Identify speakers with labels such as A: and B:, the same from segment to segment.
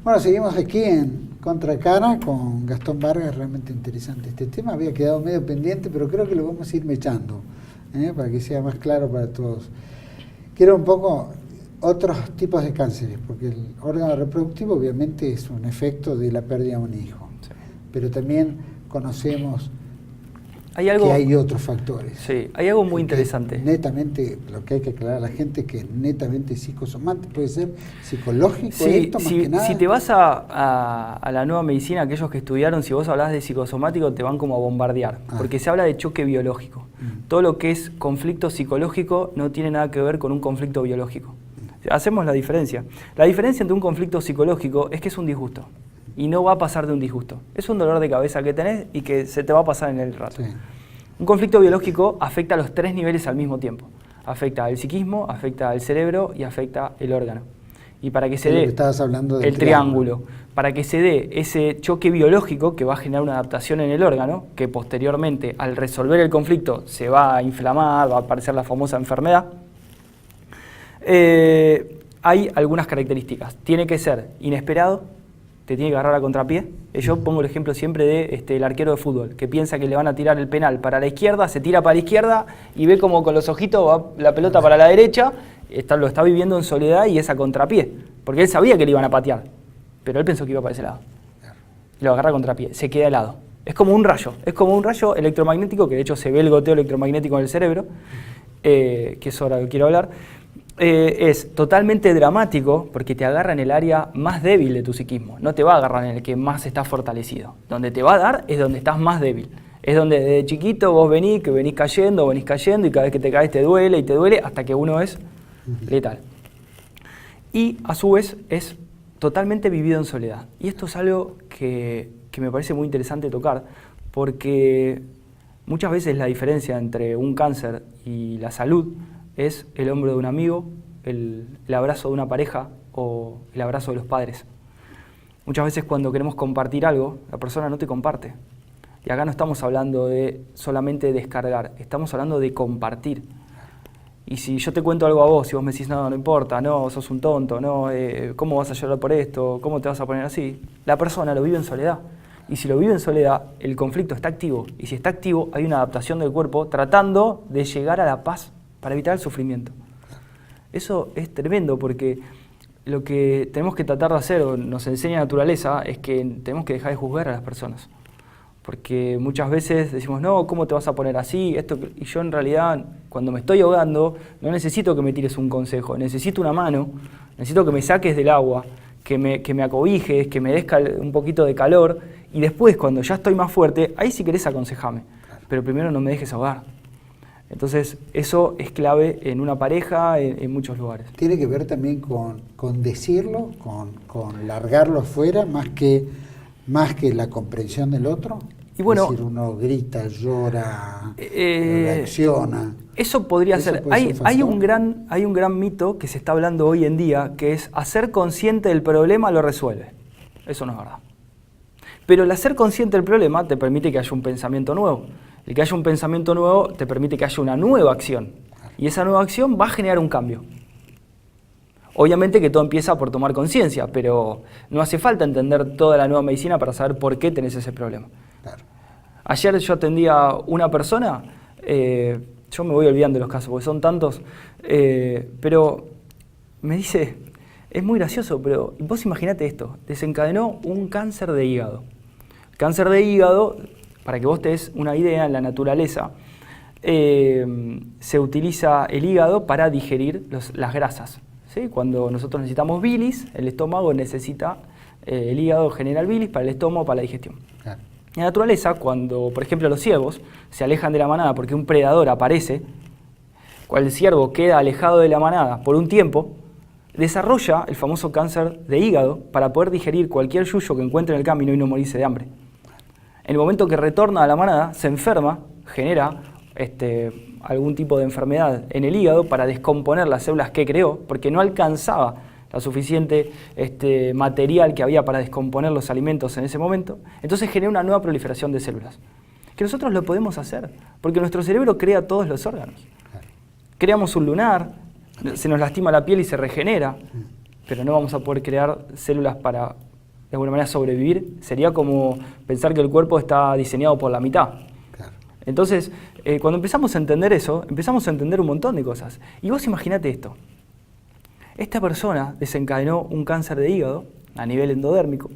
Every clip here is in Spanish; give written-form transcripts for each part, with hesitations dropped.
A: Bueno, seguimos aquí en Contracara con Gastón Vargas, realmente interesante este tema. Había quedado medio pendiente, pero creo que lo vamos a ir mechando, para que sea más claro para todos. Quiero un poco otros tipos de cánceres, porque el órgano reproductivo obviamente es un efecto de la pérdida de un hijo, sí, pero también conocemos que hay otros factores.
B: Sí, hay algo muy interesante.
A: Netamente, lo que hay que aclarar a la gente, que netamente psicosomático, puede ser psicológico,
B: sí,
A: esto más que nada.
B: Si te vas a la nueva medicina, aquellos que estudiaron, si vos hablas de psicosomático, te van como a bombardear, porque se habla de choque biológico. Todo lo que es conflicto psicológico no tiene nada que ver con un conflicto biológico. Hacemos la diferencia. La diferencia entre un conflicto psicológico es que es un disgusto. Y no va a pasar de un disgusto. Es un dolor de cabeza que tenés y que se te va a pasar en el rato. Sí. Un conflicto biológico afecta a los 3 niveles al mismo tiempo. Afecta al psiquismo, afecta al cerebro y afecta el órgano. Y para que se dé el triángulo, para que se dé ese choque biológico que va a generar una adaptación en el órgano, que posteriormente al resolver el conflicto se va a inflamar, va a aparecer la famosa enfermedad, hay algunas características. Tiene que ser inesperado, te tiene que agarrar a contrapié. Yo pongo el ejemplo siempre de el arquero de fútbol, que piensa que le van a tirar el penal para la izquierda, se tira para la izquierda y ve como con los ojitos va la pelota para la derecha, lo está viviendo en soledad y es a contrapié, porque él sabía que le iban a patear, pero él pensó que iba para ese lado. Y lo agarra a contrapié, se queda helado. Es como un rayo electromagnético, que de hecho se ve el goteo electromagnético en el cerebro, que es ahora que quiero hablar. Es totalmente dramático porque te agarra en el área más débil de tu psiquismo, no te va a agarrar en el que más estás fortalecido. Donde te va a dar es donde estás más débil. Es donde desde chiquito vos venís cayendo y cada vez que te caes te duele hasta que uno es letal. Y a su vez es totalmente vivido en soledad. Y esto es algo que me parece muy interesante tocar, porque muchas veces la diferencia entre un cáncer y la salud es el hombro de un amigo, el abrazo de una pareja o el abrazo de los padres. Muchas veces cuando queremos compartir algo, la persona no te comparte. Y acá no estamos hablando de solamente descargar, estamos hablando de compartir. Y si yo te cuento algo a vos y vos me decís, no importa, no, sos un tonto, no, ¿cómo vas a llorar por esto? ¿Cómo te vas a poner así? La persona lo vive en soledad. Y si lo vive en soledad, el conflicto está activo. Y si está activo, hay una adaptación del cuerpo tratando de llegar a la paz para evitar el sufrimiento. Eso es tremendo porque lo que tenemos que tratar de hacer, o nos enseña la naturaleza, es que tenemos que dejar de juzgar a las personas. Porque muchas veces decimos, no, ¿cómo te vas a poner así? Y yo en realidad, cuando me estoy ahogando, no necesito que me tires un consejo, necesito una mano, necesito que me saques del agua, que me acobijes, que me des un poquito de calor, y después, cuando ya estoy más fuerte, ahí si querés aconsejame, pero primero no me dejes ahogar. Entonces, eso es clave en una pareja, en muchos lugares.
A: Tiene que ver también con decirlo, con largarlo afuera, más que la comprensión del otro.
B: Y bueno,
A: es decir, uno grita, llora, reacciona.
B: Eso podría ser. Hay un gran mito que se está hablando hoy en día, que es hacer consciente del problema lo resuelve. Eso no es verdad. Pero el hacer consciente del problema te permite que haya un pensamiento nuevo. El que haya un pensamiento nuevo te permite que haya una nueva acción. Y esa nueva acción va a generar un cambio. Obviamente que todo empieza por tomar conciencia, pero no hace falta entender toda la nueva medicina para saber por qué tenés ese problema. Claro. Ayer yo atendía a una persona, yo me voy olvidando de los casos porque son tantos, pero me dice, es muy gracioso, pero vos imaginate esto, desencadenó un cáncer de hígado. Cáncer de hígado, para que vos te des una idea, en la naturaleza se utiliza el hígado para digerir las grasas. ¿Sí? Cuando nosotros necesitamos bilis, el estómago necesita, el hígado genera el bilis para el estómago, para la digestión. Claro. En la naturaleza, cuando, por ejemplo, los ciervos se alejan de la manada porque un predador aparece, cuando el ciervo queda alejado de la manada por un tiempo, desarrolla el famoso cáncer de hígado para poder digerir cualquier yuyo que encuentre en el camino y no morirse de hambre. En el momento que retorna a la manada, se enferma, genera algún tipo de enfermedad en el hígado para descomponer las células que creó, porque no alcanzaba la suficiente material que había para descomponer los alimentos en ese momento. Entonces genera una nueva proliferación de células. Que nosotros lo podemos hacer, porque nuestro cerebro crea todos los órganos. Creamos un lunar, se nos lastima la piel y se regenera, pero no vamos a poder crear células para de alguna manera sobrevivir, sería como pensar que el cuerpo está diseñado por la mitad.
A: Claro.
B: Entonces, cuando empezamos a entender eso, empezamos a entender un montón de cosas. Y vos imaginate esto. Esta persona desencadenó un cáncer de hígado a nivel endodérmico,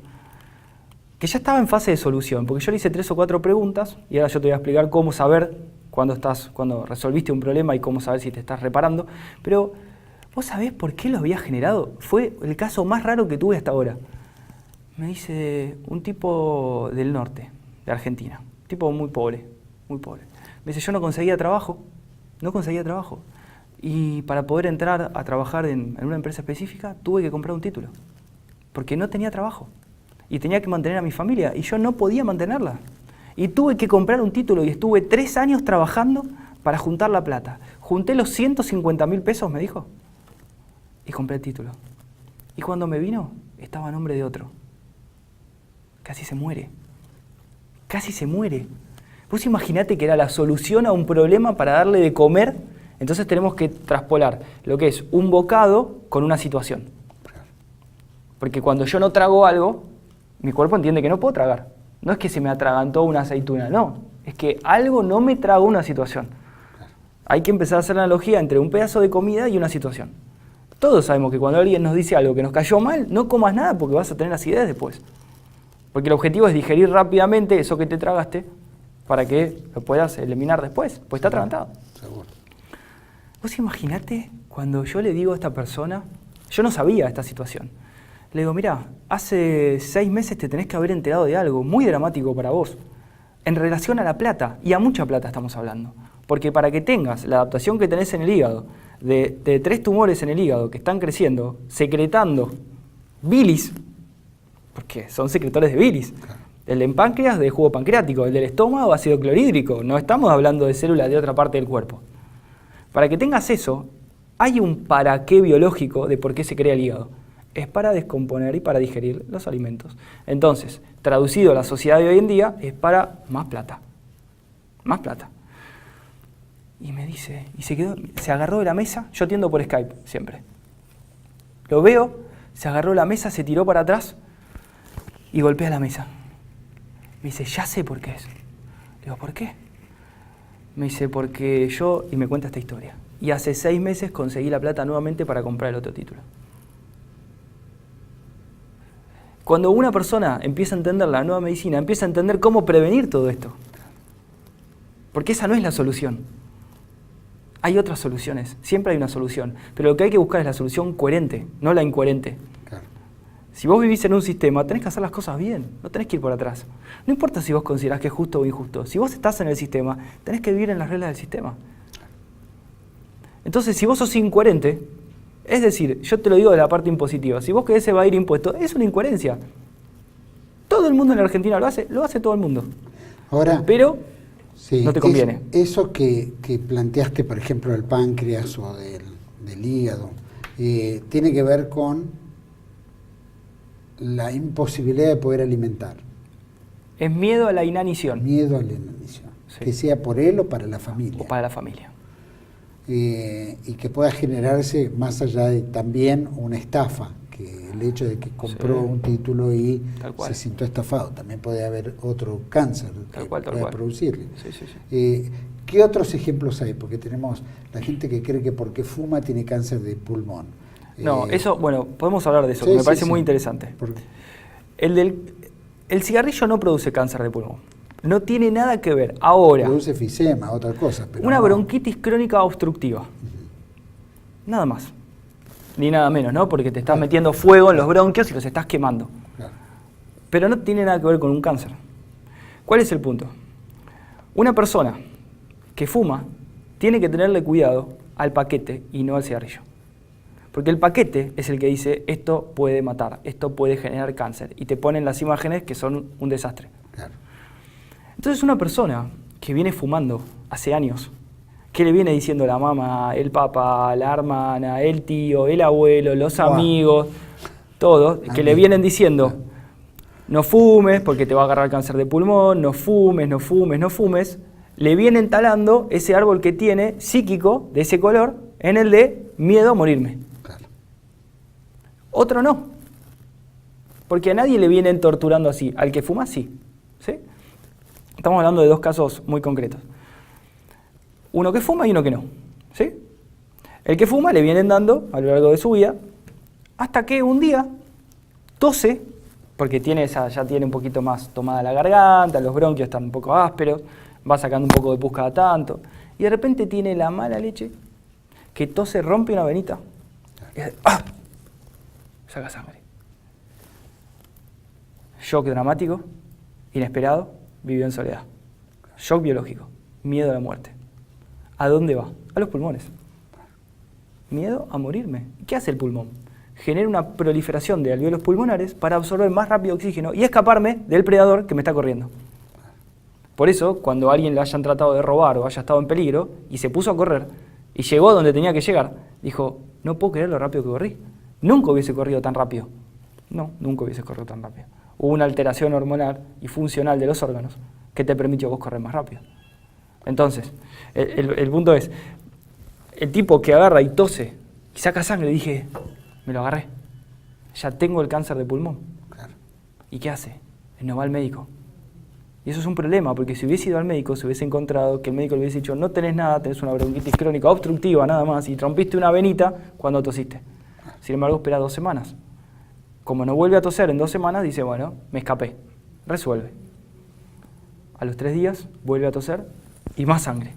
B: que ya estaba en fase de solución, porque yo le hice 3 o 4 preguntas, y ahora yo te voy a explicar cómo saber cuando resolviste un problema y cómo saber si te estás reparando. Pero, ¿vos sabés por qué lo había generado? Fue el caso más raro que tuve hasta ahora. Me dice un tipo del norte, de Argentina, un tipo muy pobre, muy pobre. Me dice, yo no conseguía trabajo, y para poder entrar a trabajar en una empresa específica tuve que comprar un título, porque no tenía trabajo, y tenía que mantener a mi familia, y yo no podía mantenerla. Y tuve que comprar un título, y estuve 3 años trabajando para juntar la plata. Junté los 150.000 pesos, me dijo, y compré el título. Y cuando me vino, estaba a nombre de otro. Casi se muere. Vos imaginate que era la solución a un problema para darle de comer. Entonces tenemos que traspolar lo que es un bocado con una situación. Porque cuando yo no trago algo, mi cuerpo entiende que no puedo tragar. No es que se me atragantó una aceituna, no. Es que algo no me tragó una situación. Hay que empezar a hacer la analogía entre un pedazo de comida y una situación. Todos sabemos que cuando alguien nos dice algo que nos cayó mal, no comas nada porque vas a tener acidez después. Porque el objetivo es digerir rápidamente eso que te tragaste para que lo puedas eliminar después, pues está atragantado.
A: Seguro.
B: Vos imaginate cuando yo le digo a esta persona, yo no sabía esta situación, le digo, mira, hace 6 meses te tenés que haber enterado de algo muy dramático para vos, en relación a la plata, y a mucha plata estamos hablando. Porque para que tengas la adaptación que tenés en el hígado, de 3 tumores en el hígado que están creciendo, secretando bilis, porque son secretores de bilis. Claro. El del páncreas de jugo pancreático, el del estómago ácido clorhídrico. No estamos hablando de células de otra parte del cuerpo. Para que tengas eso, hay un para qué biológico de por qué se crea el hígado. Es para descomponer y para digerir los alimentos. Entonces, traducido a la sociedad de hoy en día, es para más plata. Más plata. Y me dice, y se agarró de la mesa, yo atiendo por Skype siempre. Lo veo, se agarró de la mesa, se tiró para atrás y golpea la mesa. Me dice, ya sé por qué es. Le digo, ¿por qué? Me dice, porque yo, y me cuenta esta historia, y hace 6 meses conseguí la plata nuevamente para comprar el otro título. Cuando una persona empieza a entender la nueva medicina, empieza a entender cómo prevenir todo esto. Porque esa no es la solución. Hay otras soluciones, siempre hay una solución, pero lo que hay que buscar es la solución coherente, no la incoherente. Claro. Si vos vivís en un sistema, tenés que hacer las cosas bien, no tenés que ir por atrás. No importa si vos considerás que es justo o injusto, si vos estás en el sistema, tenés que vivir en las reglas del sistema. Entonces, si vos sos incoherente, es decir, yo te lo digo de la parte impositiva, si vos querés evadir impuestos, es una incoherencia. Todo el mundo en la Argentina lo hace todo el mundo.
A: Ahora,
B: pero
A: sí,
B: no te conviene.
A: Eso que planteaste, por ejemplo, del páncreas o del hígado, tiene que ver con la imposibilidad de poder alimentar.
B: Es miedo a la inanición.
A: Miedo a la inanición. Sí. Que sea por él o para la familia.
B: O para la familia.
A: Y que pueda generarse más allá de también una estafa, que el hecho de que compró un título y se sintió estafado, también puede haber otro cáncer que pueda producirle. Sí. ¿Qué otros ejemplos hay? Porque tenemos la gente que cree que porque fuma tiene cáncer de pulmón.
B: No, eso, bueno, podemos hablar de eso, que me parece muy interesante. El cigarrillo no produce cáncer de pulmón. No tiene nada que ver. Ahora.
A: Produce efisema, otra cosa. Pero
B: una bronquitis crónica obstructiva. Nada más. Ni nada menos, ¿no? Porque te estás metiendo fuego en los bronquios y los estás quemando. Claro. Pero no tiene nada que ver con un cáncer. ¿Cuál es el punto? Una persona que fuma tiene que tenerle cuidado al paquete y no al cigarrillo. Porque el paquete es el que dice, esto puede matar, esto puede generar cáncer. Y te ponen las imágenes que son un desastre. Claro. Entonces una persona que viene fumando hace años, que le viene diciendo la mamá, el papá, la hermana, el tío, el abuelo, los amigos, todos, que le vienen diciendo, no fumes porque te va a agarrar cáncer de pulmón, no fumes, no fumes, no fumes, le vienen talando ese árbol que tiene, psíquico, de ese color, en el de miedo a morirme. Claro. Otro no. Porque a nadie le vienen torturando así. Al que fuma, sí. ¿Sí? Estamos hablando de dos casos muy concretos. Uno que fuma y uno que no. ¿Sí? El que fuma le vienen dando a lo largo de su vida hasta que un día tose, porque ya tiene un poquito más tomada la garganta, los bronquios están un poco ásperos, va sacando un poco de pus cada tanto, y de repente tiene la mala leche que tose, rompe una venita y saca sangre. Shock dramático, inesperado, vivió en soledad. Shock biológico, miedo a la muerte. ¿A dónde va? A los pulmones. Miedo a morirme. ¿Qué hace el pulmón? Genera una proliferación de alvéolos pulmonares para absorber más rápido oxígeno y escaparme del predador que me está corriendo. Por eso, cuando a alguien le hayan tratado de robar o haya estado en peligro y se puso a correr y llegó donde tenía que llegar, dijo, no puedo creer lo rápido que corrí. Nunca hubiese corrido tan rápido. No, nunca hubiese corrido tan rápido. Hubo una alteración hormonal y funcional de los órganos que te permitió vos correr más rápido. Entonces, el punto es, el tipo que agarra y tose y saca sangre, dije, me lo agarré. Ya tengo el cáncer de pulmón.
A: Claro.
B: ¿Y qué hace? No va al médico. Y eso es un problema, porque si hubiese ido al médico, se hubiese encontrado que el médico le hubiese dicho, no tenés nada, tenés una bronquitis crónica obstructiva nada más, y rompiste una venita cuando tosiste. Sin embargo, espera 2 semanas. Como no vuelve a toser en 2 semanas, dice, bueno, me escapé. Resuelve. A los 3 días, vuelve a toser y más sangre.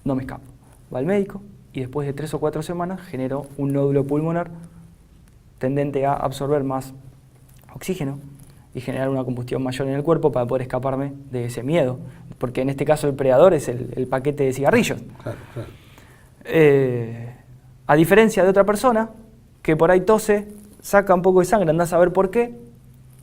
B: No me escapo. Va al médico y después de 3 o 4 semanas generó un nódulo pulmonar tendente a absorber más oxígeno y generar una combustión mayor en el cuerpo para poder escaparme de ese miedo. Porque en este caso el predador es el paquete de cigarrillos.
A: Claro, claro.
B: A diferencia de otra persona que por ahí tose, saca un poco de sangre, anda a saber por qué,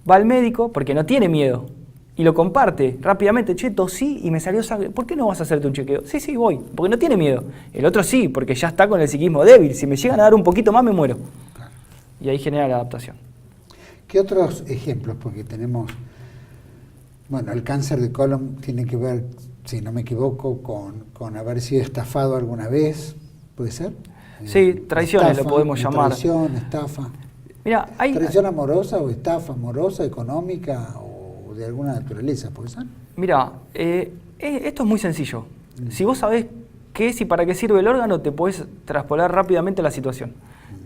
B: va al médico porque no tiene miedo y lo comparte rápidamente, che, tosí y me salió sangre, ¿por qué no vas a hacerte un chequeo? Sí, voy, porque no tiene miedo. El otro sí, porque ya está con el psiquismo débil, si me llegan a dar un poquito más me muero.
A: Claro.
B: Y ahí genera la adaptación.
A: ¿Qué otros ejemplos? Porque tenemos, bueno, el cáncer de colon tiene que ver, si no me equivoco, con haber sido estafado alguna vez, ¿puede ser?
B: Sí, traiciones
A: Estafa,
B: lo podemos llamar.
A: Traición, estafa.
B: Mira, hay...
A: ¿Traición amorosa o estafa amorosa, económica o de alguna naturaleza, puede ser?
B: Mira, esto es muy sencillo. Si vos sabés qué es y para qué sirve el órgano, te podés traspolar rápidamente la situación.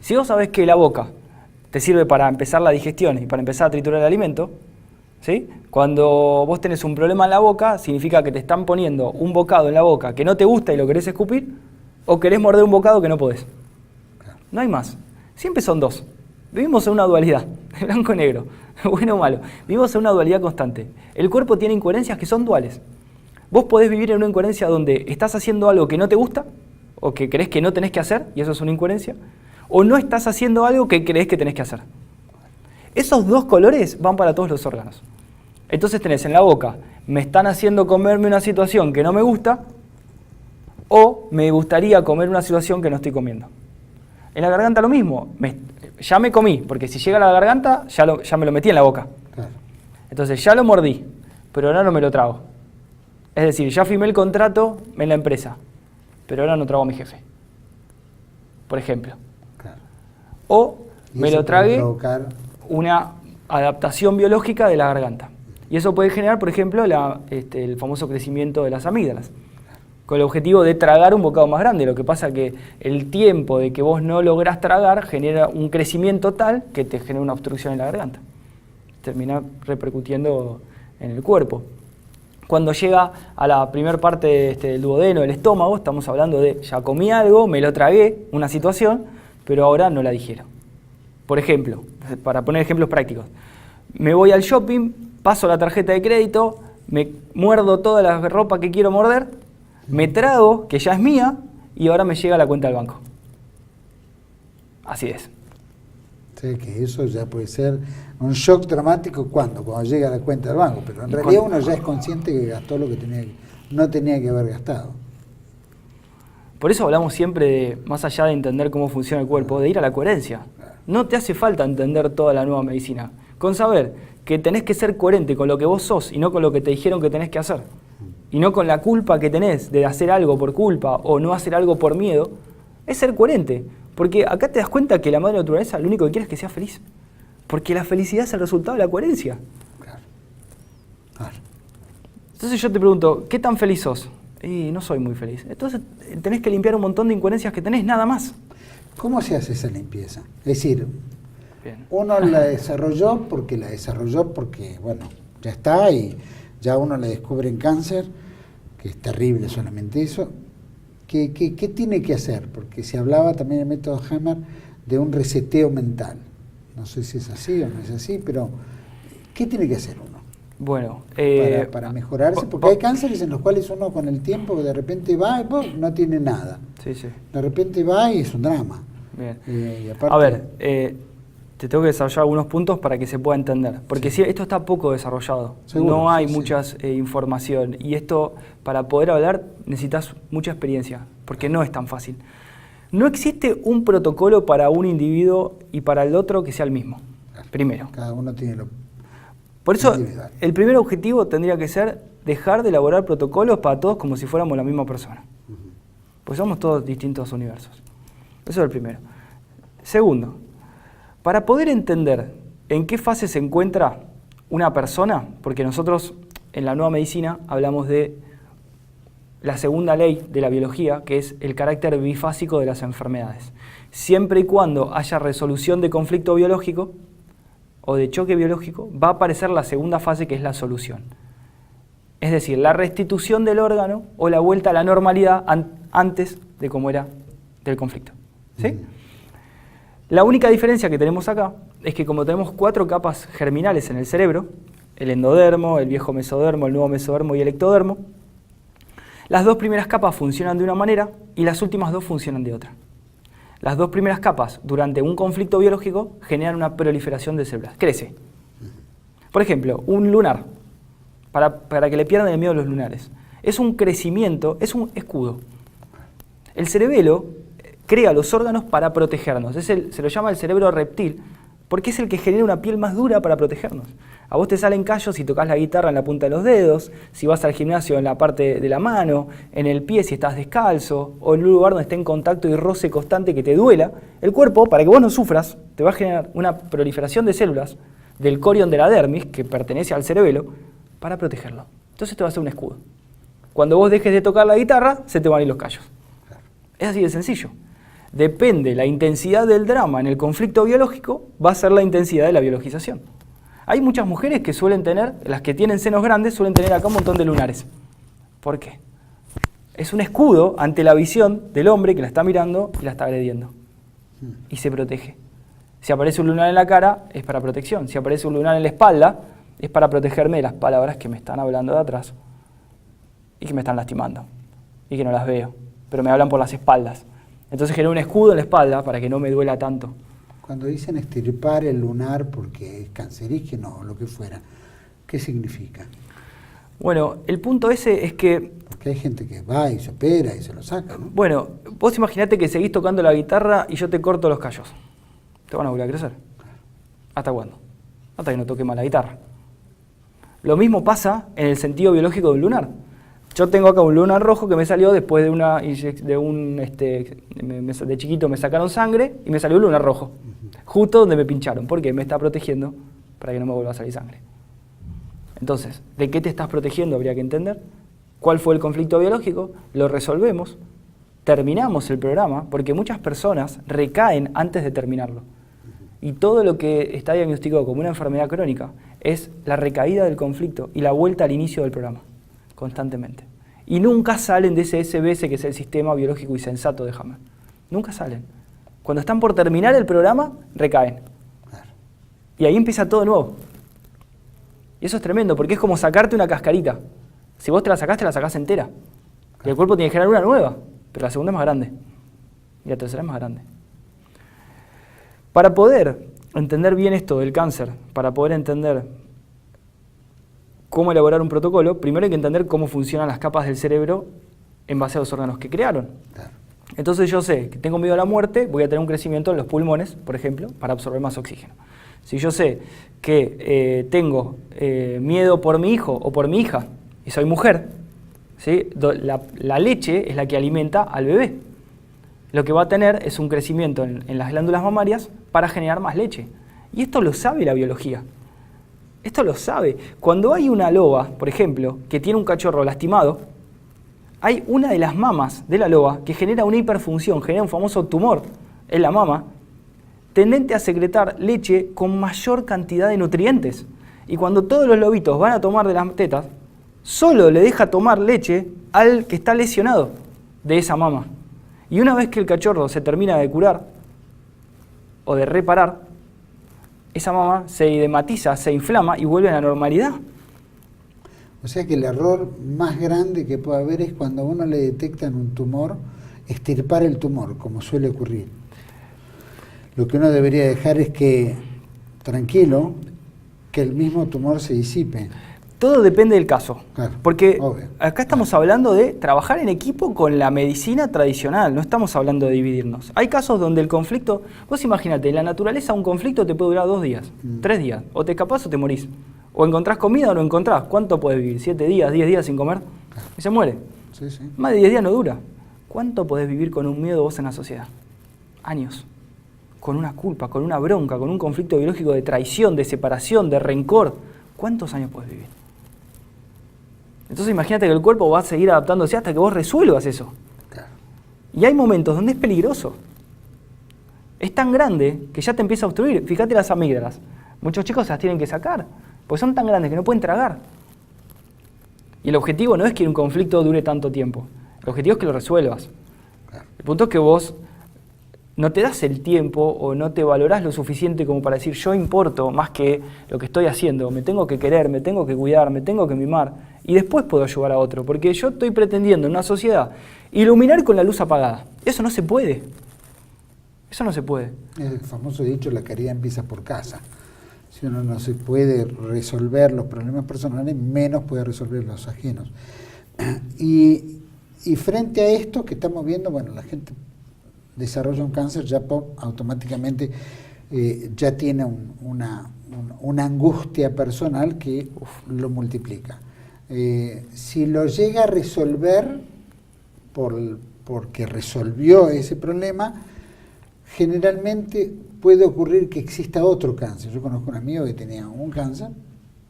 B: Si vos sabés que la boca te sirve para empezar la digestión y para empezar a triturar el alimento, ¿sí? Cuando vos tenés un problema en la boca, significa que te están poniendo un bocado en la boca que no te gusta y lo querés escupir, o querés morder un bocado que no podés. No hay más. Siempre son dos. Vivimos en una dualidad, blanco y negro, bueno o malo. Vivimos en una dualidad constante. El cuerpo tiene incoherencias que son duales. Vos podés vivir en una incoherencia donde estás haciendo algo que no te gusta, o que crees que no tenés que hacer, y eso es una incoherencia, o no estás haciendo algo que crees que tenés que hacer. Esos dos colores van para todos los órganos. Entonces tenés en la boca, me están haciendo comerme una situación que no me gusta, o me gustaría comer una situación que no estoy comiendo. En la garganta lo mismo, ya me comí, porque si llega a la garganta ya me lo metí en la boca.
A: Claro.
B: Entonces ya lo mordí, pero ahora no me lo trago. Es decir, ya firmé el contrato en la empresa, pero ahora no trago a mi jefe, por ejemplo.
A: Claro.
B: O me lo tragué
A: provocar
B: una adaptación biológica de la garganta. Y eso puede generar, por ejemplo, el famoso crecimiento de las amígdalas, con el objetivo de tragar un bocado más grande. Lo que pasa es que el tiempo de que vos no lográs tragar genera un crecimiento tal que te genera una obstrucción en la garganta. Termina repercutiendo en el cuerpo. Cuando llega a la primera parte del duodeno, el estómago, estamos hablando de ya comí algo, me lo tragué, una situación, pero ahora no la digiero. Por ejemplo, para poner ejemplos prácticos, me voy al shopping, paso la tarjeta de crédito, me muerdo toda la ropa que quiero morder, me trago, que ya es mía, y ahora me llega la cuenta del banco. Así es.
A: O sea, que eso ya puede ser un shock dramático cuando llega la cuenta del banco, pero en realidad uno ya es consciente que gastó lo que no tenía que haber gastado.
B: Por eso hablamos siempre de, más allá de entender cómo funciona el cuerpo, de ir a la coherencia. No te hace falta entender toda la nueva medicina. Con saber que tenés que ser coherente con lo que vos sos y no con lo que te dijeron que tenés que hacer. Y no con la culpa que tenés de hacer algo por culpa o no hacer algo por miedo, es ser coherente. Porque acá te das cuenta que la madre naturaleza lo único que quiere es que seas feliz. Porque la felicidad es el resultado de la coherencia.
A: Claro. Claro.
B: Entonces yo te pregunto, ¿qué tan feliz sos? Y no soy muy feliz. Entonces tenés que limpiar un montón de incoherencias que tenés, nada más.
A: ¿Cómo se hace esa limpieza? Es decir,
B: Bien.
A: uno la desarrolló, bueno, ya está y ya uno le descubre en cáncer, que es terrible solamente eso. ¿Qué tiene que hacer? Porque se hablaba también en el método Hammer de un reseteo mental. No sé si es así o no es así, pero ¿qué tiene que hacer uno?
B: Bueno,
A: Para mejorarse, porque hay cánceres en los cuales uno con el tiempo de repente va y no tiene nada.
B: Sí, sí.
A: De repente va y es un drama.
B: Bien.
A: Y aparte,
B: A ver, te tengo que desarrollar algunos puntos para que se pueda entender. Porque si esto está poco desarrollado,
A: Seguro,
B: no hay
A: sí,
B: mucha información. Y esto, para poder hablar, necesitas mucha experiencia, porque no es tan fácil. No existe un protocolo para un individuo y para el otro que sea el mismo, primero.
A: cada uno tiene lo
B: Por eso,
A: individual.
B: el primer objetivo tendría que ser dejar de elaborar protocolos para todos como si fuéramos la misma persona. Pues somos todos distintos universos. Eso es el primero. Segundo, para poder entender en qué fase se encuentra una persona, porque nosotros en la nueva medicina hablamos de la segunda ley de la biología, que es el carácter bifásico de las enfermedades. Siempre y cuando haya resolución de conflicto biológico o de choque biológico, va a aparecer la segunda fase, que es la solución. Es decir, la restitución del órgano o la vuelta a la normalidad antes de cómo era del conflicto. ¿Sí? La única diferencia que tenemos acá es que como tenemos 4 capas germinales en el cerebro, el endodermo, el viejo mesodermo, el nuevo mesodermo y el ectodermo, las 2 primeras capas funcionan de una manera y las últimas 2 funcionan de otra. Las 2 primeras capas, durante un conflicto biológico, generan una proliferación de células. Crece. Por ejemplo, un lunar, para que le pierdan el miedo a los lunares. Es un crecimiento, es un escudo. El cerebelo crea los órganos para protegernos. Se lo llama el cerebro reptil, porque es el que genera una piel más dura para protegernos. A vos te salen callos si tocas la guitarra en la punta de los dedos, si vas al gimnasio en la parte de la mano, en el pie si estás descalzo, o en un lugar donde esté en contacto y roce constante que te duela. El cuerpo, para que vos no sufras, te va a generar una proliferación de células del corion de la dermis, que pertenece al cerebelo, para protegerlo. Entonces te va a hacer un escudo. Cuando vos dejes de tocar la guitarra, se te van a ir los callos. Es así de sencillo. Depende la intensidad del drama en el conflicto biológico, va a ser la intensidad de la biologización. Hay muchas mujeres que suelen tener, las que tienen senos grandes, suelen tener acá un montón de lunares. ¿Por qué? Es un escudo ante la visión del hombre que la está mirando y la está agrediendo. Y se protege. Si aparece un lunar en la cara, es para protección. Si aparece un lunar en la espalda, es para protegerme de las palabras que me están hablando de atrás y que me están lastimando y que no las veo, pero me hablan por las espaldas. Entonces genero un escudo en la espalda para que no me duela tanto.
A: Cuando dicen extirpar el lunar porque es cancerígeno o lo que fuera, ¿qué significa?
B: Bueno, el punto ese es que...
A: Porque hay gente que va y se opera y se lo saca, ¿no?
B: Bueno, vos imaginate que seguís tocando la guitarra y yo te corto los callos. Te van a volver a crecer. ¿Hasta cuándo? Hasta que no toque más la guitarra. Lo mismo pasa en el sentido biológico de un lunar. Yo tengo acá un lunar rojo que me salió después de chiquito me sacaron sangre y me salió un lunar rojo. Justo donde me pincharon, porque me está protegiendo para que no me vuelva a salir sangre. Entonces, ¿de qué te estás protegiendo? Habría que entender. ¿Cuál fue el conflicto biológico? Lo resolvemos, terminamos el programa, porque muchas personas recaen antes de terminarlo. Y todo lo que está diagnosticado como una enfermedad crónica es la recaída del conflicto y la vuelta al inicio del programa, constantemente. Y nunca salen de ese SBS, que es el sistema biológico y sensato de Hammer. Nunca salen. Cuando están por terminar el programa, recaen. Y ahí empieza todo de nuevo. Y eso es tremendo, porque es como sacarte una cascarita. Si vos te la sacás entera. Y el cuerpo tiene que generar una nueva, pero la segunda es más grande. Y la tercera es más grande. Para poder entender bien esto del cáncer, para poder entender cómo elaborar un protocolo, primero hay que entender cómo funcionan las capas del cerebro en base a los órganos que crearon. Entonces yo sé que tengo miedo a la muerte, voy a tener un crecimiento en los pulmones, por ejemplo, para absorber más oxígeno. Si yo sé que tengo miedo por mi hijo o por mi hija y soy mujer, ¿sí? La leche es la que alimenta al bebé. Lo que va a tener es un crecimiento en las glándulas mamarias para generar más leche. Y esto lo sabe la biología. Esto lo sabe. Cuando hay una loba, por ejemplo, que tiene un cachorro lastimado, hay una de las mamas de la loba que genera una hiperfunción, genera un famoso tumor en la mama, tendente a secretar leche con mayor cantidad de nutrientes. Y cuando todos los lobitos van a tomar de las tetas, solo le deja tomar leche al que está lesionado de esa mama. Y una vez que el cachorro se termina de curar o de reparar, esa mama se edematiza, se inflama y vuelve a la normalidad.
A: O sea que el error más grande que puede haber es cuando a uno le detectan un tumor, extirpar el tumor, como suele ocurrir. Lo que uno debería dejar es que, tranquilo, que el mismo tumor se disipe.
B: Todo depende del caso,
A: Claro,
B: porque
A: obvio.
B: acá estamos hablando de trabajar en equipo con la medicina tradicional, no estamos hablando de dividirnos. Hay casos donde el conflicto, vos imagínate, en la naturaleza un conflicto te puede durar 2 días, 3 días, o te escapás o te morís. O encontrás comida o no encontrás. ¿Cuánto podés vivir? ¿7 días, 10 días sin comer? Y se muere.
A: Sí, sí.
B: Más de 10 días no dura. ¿Cuánto podés vivir con un miedo vos en la sociedad? Años. Con una culpa, con una bronca, con un conflicto biológico de traición, de separación, de rencor. ¿Cuántos años podés vivir? Entonces imagínate que el cuerpo va a seguir adaptándose hasta que vos resuelvas eso.
A: Claro.
B: Y hay momentos donde es peligroso. Es tan grande que ya te empieza a obstruir. Fíjate las amígdalas. Muchos chicos se las tienen que sacar, porque son tan grandes que no pueden tragar. Y el objetivo no es que un conflicto dure tanto tiempo. El objetivo es que lo resuelvas. El punto es que vos no te das el tiempo o no te valorás lo suficiente como para decir yo importo más que lo que estoy haciendo, me tengo que querer, me tengo que cuidar, me tengo que mimar y después puedo ayudar a otro, porque yo estoy pretendiendo en una sociedad iluminar con la luz apagada. Eso no se puede. Eso no se puede.
A: Es el famoso dicho, la caridad empieza por casa. Si uno no se puede resolver los problemas personales, menos puede resolver los ajenos. Y frente a esto que estamos viendo, bueno, la gente desarrolla un cáncer, ya automáticamente ya tiene una angustia personal que lo multiplica. Si lo llega a resolver porque resolvió ese problema, generalmente puede ocurrir que exista otro cáncer. Yo conozco un amigo que tenía un cáncer,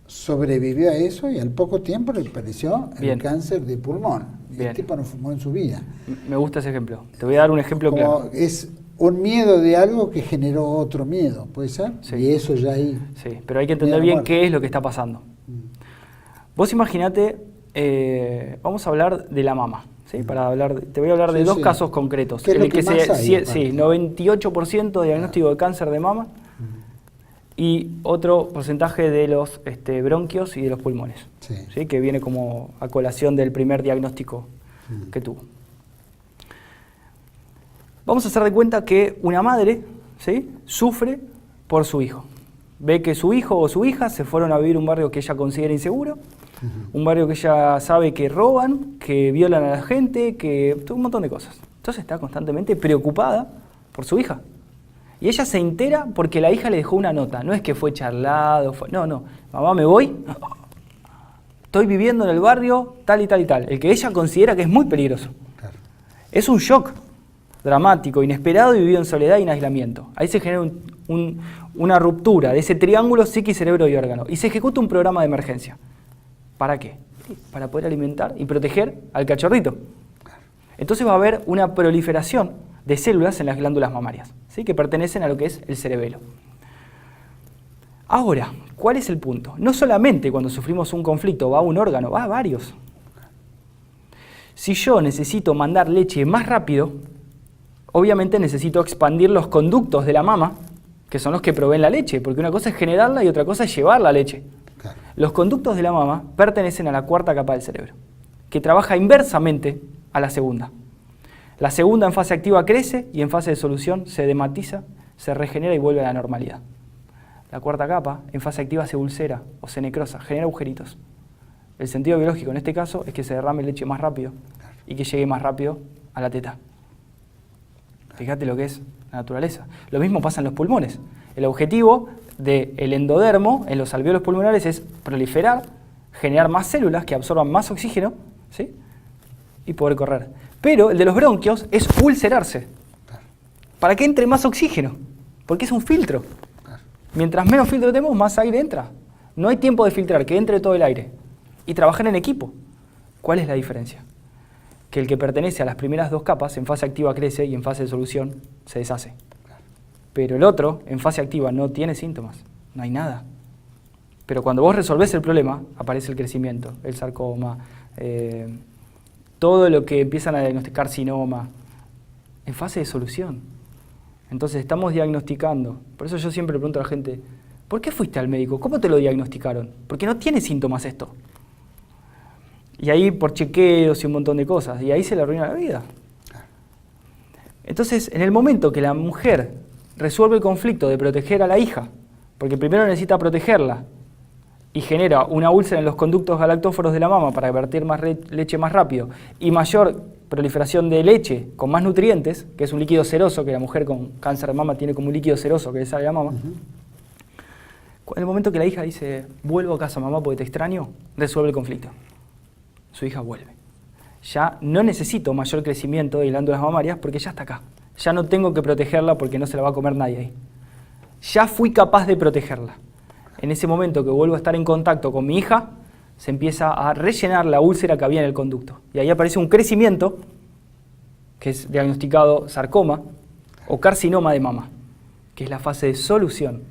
A: sobrevivió a eso y al poco tiempo le apareció el cáncer de pulmón. Y el tipo no fumó en su vida.
B: Me gusta ese ejemplo. Te voy a dar un ejemplo claro.
A: Es un miedo de algo que generó otro miedo, ¿puede ser? Sí. Y eso ya ahí...
B: Sí, pero hay que entender bien qué es lo que está pasando. Vos imaginate, vamos a hablar de la mama. ¿Sí? Te voy a hablar de dos casos concretos.
A: ¿Qué es lo que más hay,
B: 98% de diagnóstico de cáncer de mama y otro porcentaje de los bronquios y de los pulmones, ¿sí? Que viene como a colación del primer diagnóstico que tuvo. Vamos a hacer de cuenta que una madre, ¿sí?, sufre por su hijo. Ve que su hijo o su hija se fueron a vivir a un barrio que ella considera inseguro, un barrio que ella sabe que roban, que violan a la gente, que un montón de cosas. Entonces está constantemente preocupada por su hija. Y ella se entera porque la hija le dejó una nota. No es que fue charlado, no. Mamá, me voy, estoy viviendo en el barrio tal y tal y tal. El que ella considera que es muy peligroso. Claro. Es un shock dramático, inesperado y vivido en soledad y en aislamiento. Ahí se genera una ruptura de ese triángulo psique, cerebro y órgano. Y se ejecuta un programa de emergencia. ¿Para qué? Para poder alimentar y proteger al cachorrito. Entonces va a haber una proliferación de células en las glándulas mamarias, ¿sí?, que pertenecen a lo que es el cerebelo. Ahora, ¿cuál es el punto? No solamente cuando sufrimos un conflicto va a un órgano, va a varios. Si yo necesito mandar leche más rápido, obviamente necesito expandir los conductos de la mama, que son los que proveen la leche, porque una cosa es generarla y otra cosa es llevar la leche. Claro. Los conductos de la mama pertenecen a la cuarta capa del cerebro, que trabaja inversamente a la segunda. La segunda en fase activa crece y en fase de solución se edematiza, se regenera y vuelve a la normalidad. La cuarta capa en fase activa se ulcera o se necrosa, genera agujeritos. El sentido biológico en este caso es que se derrame leche más rápido y que llegue más rápido a la teta. Fíjate lo que es la naturaleza. Lo mismo pasa en los pulmones. El objetivo del endodermo en los alvéolos pulmonares es proliferar, generar más células que absorban más oxígeno, ¿sí?, y poder correr. Pero el de los bronquios es ulcerarse, para que entre más oxígeno, porque es un filtro. Mientras menos filtro tenemos, más aire entra. No hay tiempo de filtrar, que entre todo el aire. Y trabajar en equipo. ¿Cuál es la diferencia? Que el que pertenece a las primeras dos capas, en fase activa crece y en fase de solución se deshace. Pero el otro, en fase activa, no tiene síntomas, no hay nada. Pero cuando vos resolvés el problema, aparece el crecimiento, el sarcoma, todo lo que empiezan a diagnosticar carcinoma, en fase de solución. Entonces estamos diagnosticando. Por eso yo siempre le pregunto a la gente, ¿por qué fuiste al médico? ¿Cómo te lo diagnosticaron? Porque no tiene síntomas esto. Y ahí por chequeos y un montón de cosas, y ahí se le arruina la vida. Entonces, en el momento que la mujer resuelve el conflicto de proteger a la hija, porque primero necesita protegerla, y genera una úlcera en los conductos galactóforos de la mama para verter más leche más rápido, y mayor proliferación de leche con más nutrientes, que es un líquido seroso, que la mujer con cáncer de mama tiene como un líquido seroso que le sale de la mama. En el momento que la hija dice, vuelvo a casa mamá porque te extraño, resuelve el conflicto. Su hija vuelve. Ya no necesito mayor crecimiento de glándulas mamarias porque ya está acá. Ya no tengo que protegerla porque no se la va a comer nadie ahí. Ya fui capaz de protegerla. En ese momento que vuelvo a estar en contacto con mi hija, se empieza a rellenar la úlcera que había en el conducto. Y ahí aparece un crecimiento, que es diagnosticado sarcoma o carcinoma de mama, que es la fase de solución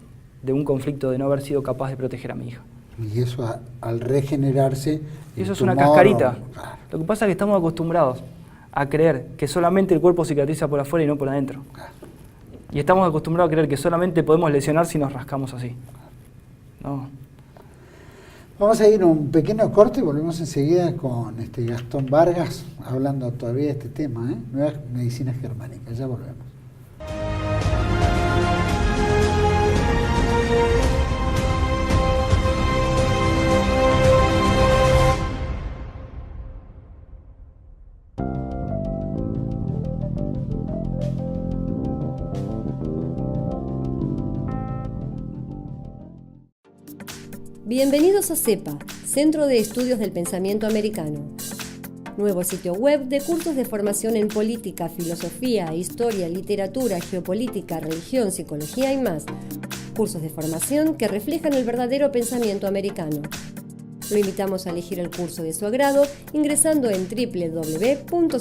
B: de un conflicto de no haber sido capaz de proteger a mi hija.
A: Y eso al regenerarse...
B: Y eso es una cascarita. Lo que pasa es que estamos acostumbrados a creer que solamente el cuerpo cicatriza por afuera y no por adentro. Y estamos acostumbrados a creer que solamente podemos lesionar si nos rascamos así. No.
A: Vamos a ir a un pequeño corte y volvemos enseguida con Gastón Vargas, hablando todavía de este tema, nuevas medicinas germánicas. Ya volvemos.
C: Bienvenidos a CEPA, Centro de Estudios del Pensamiento Americano. Nuevo sitio web de cursos de formación en política, filosofía, historia, literatura, geopolítica, religión, psicología y más. Cursos de formación que reflejan el verdadero pensamiento americano. Lo invitamos a elegir el curso de su agrado ingresando en www.cepa.la.